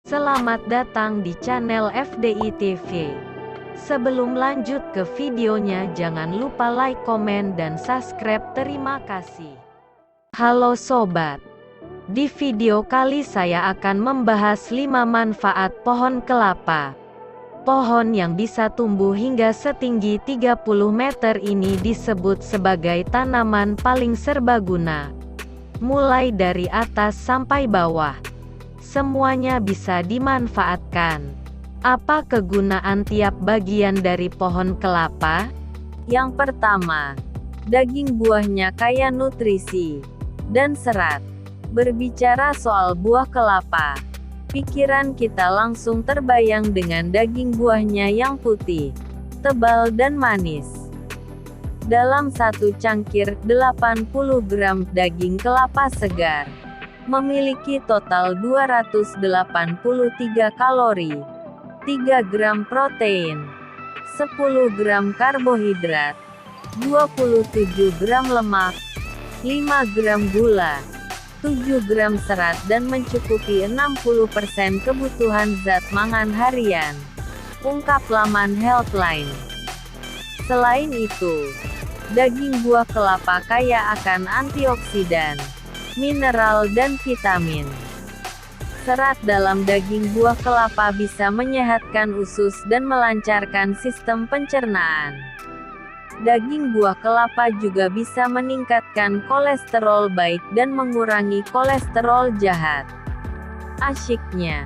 Selamat datang di channel FDI TV. Sebelum lanjut ke videonya, jangan lupa like, komen, dan subscribe. Terima kasih. Halo sobat. Di video kali saya akan membahas 5 manfaat pohon kelapa. Pohon yang bisa tumbuh hingga setinggi 30 meter ini disebut sebagai tanaman paling serbaguna. Mulai dari atas sampai bawah, semuanya bisa dimanfaatkan. Apa kegunaan tiap bagian dari pohon kelapa? Yang pertama, daging buahnya kaya nutrisi dan serat. Berbicara soal buah kelapa, pikiran kita langsung terbayang dengan daging buahnya yang putih, tebal dan manis. Dalam satu cangkir, 80 gram daging kelapa segar memiliki total 283 kalori, 3 gram protein, 10 gram karbohidrat, 27 gram lemak, 5 gram gula, 7 gram serat dan mencukupi 60% kebutuhan zat mangan harian. Ungkap laman Healthline. Selain itu, daging buah kelapa kaya akan antioksidan, mineral dan vitamin. Serat dalam daging buah kelapa bisa menyehatkan usus dan melancarkan sistem pencernaan. Daging buah kelapa juga bisa meningkatkan kolesterol baik dan mengurangi kolesterol jahat. Asyiknya,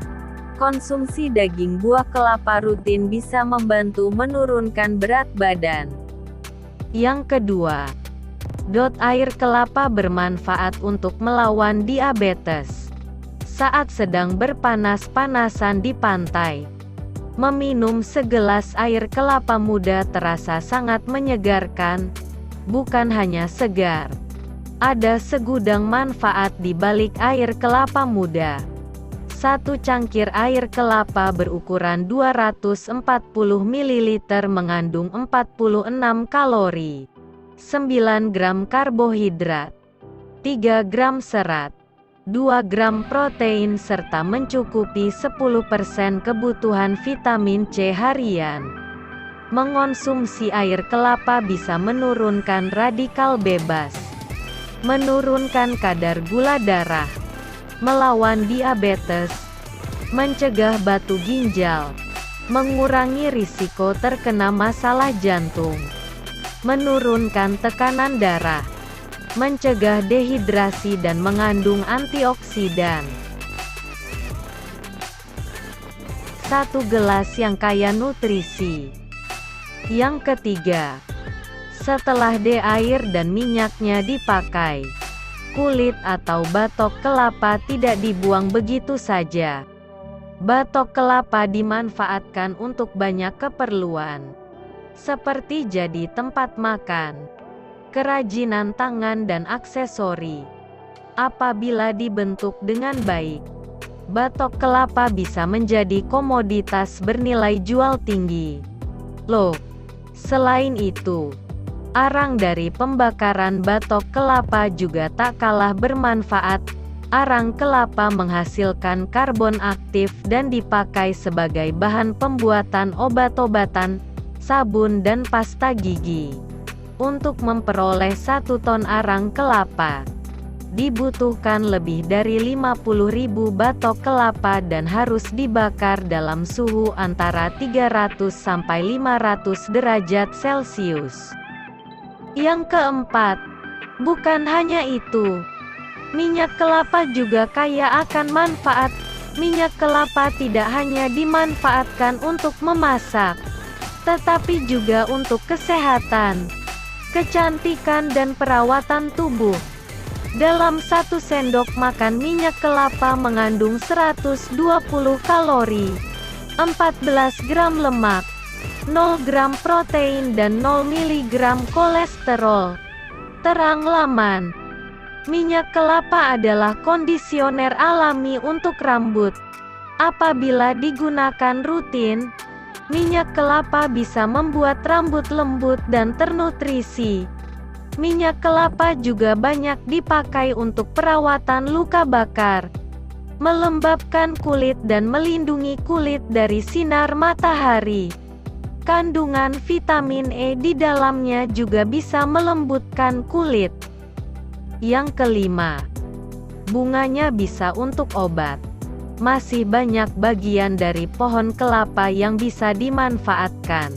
konsumsi daging buah kelapa rutin bisa membantu menurunkan berat badan. Yang kedua, air kelapa bermanfaat untuk melawan diabetes. Saat sedang berpanas-panasan di pantai, meminum segelas air kelapa muda terasa sangat menyegarkan. Bukan hanya segar, ada segudang manfaat di balik air kelapa muda. Satu cangkir air kelapa berukuran 240 ml mengandung 46 kalori, 9 gram karbohidrat, 3 gram serat, 2 gram protein serta mencukupi 10% kebutuhan vitamin C harian. Mengonsumsi air kelapa bisa menurunkan radikal bebas, menurunkan kadar gula darah, melawan diabetes, mencegah batu ginjal, mengurangi risiko terkena masalah jantung, menurunkan tekanan darah, mencegah dehidrasi dan mengandung antioksidan. Satu gelas yang kaya nutrisi. Yang ketiga, setelah air dan minyaknya dipakai, kulit atau batok kelapa tidak dibuang begitu saja. Batok kelapa dimanfaatkan untuk banyak keperluan, seperti jadi tempat makan, kerajinan tangan dan aksesori. Apabila dibentuk dengan baik, batok kelapa bisa menjadi komoditas bernilai jual tinggi. Loh, selain itu, arang dari pembakaran batok kelapa juga tak kalah bermanfaat. Arang kelapa menghasilkan karbon aktif dan dipakai sebagai bahan pembuatan obat-obatan, sabun dan pasta gigi. Untuk memperoleh 1 ton arang kelapa, dibutuhkan lebih dari 50.000 batok kelapa dan harus dibakar dalam suhu antara 300 sampai 500 derajat Celcius. Yang keempat, bukan hanya itu, minyak kelapa juga kaya akan manfaat. Minyak kelapa tidak hanya dimanfaatkan untuk memasak, tetapi juga untuk kesehatan, kecantikan dan perawatan tubuh. Dalam 1 sendok makan minyak kelapa mengandung 120 kalori, 14 gram lemak, 0 gram protein dan 0 mg kolesterol. Terang laman. Minyak kelapa adalah kondisioner alami untuk rambut. Apabila digunakan rutin, minyak kelapa bisa membuat rambut lembut dan ternutrisi. Minyak kelapa juga banyak dipakai untuk perawatan luka bakar, melembabkan kulit dan melindungi kulit dari sinar matahari. Kandungan vitamin E di dalamnya juga bisa melembutkan kulit. Yang kelima, bunganya bisa untuk obat. Masih banyak bagian dari pohon kelapa yang bisa dimanfaatkan,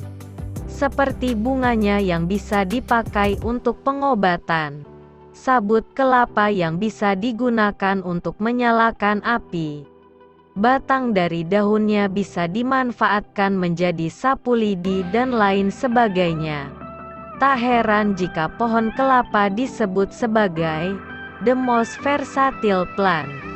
seperti bunganya yang bisa dipakai untuk pengobatan, sabut kelapa yang bisa digunakan untuk menyalakan api, batang dari daunnya bisa dimanfaatkan menjadi sapu lidi dan lain sebagainya. Tak heran jika pohon kelapa disebut sebagai the most versatile plant.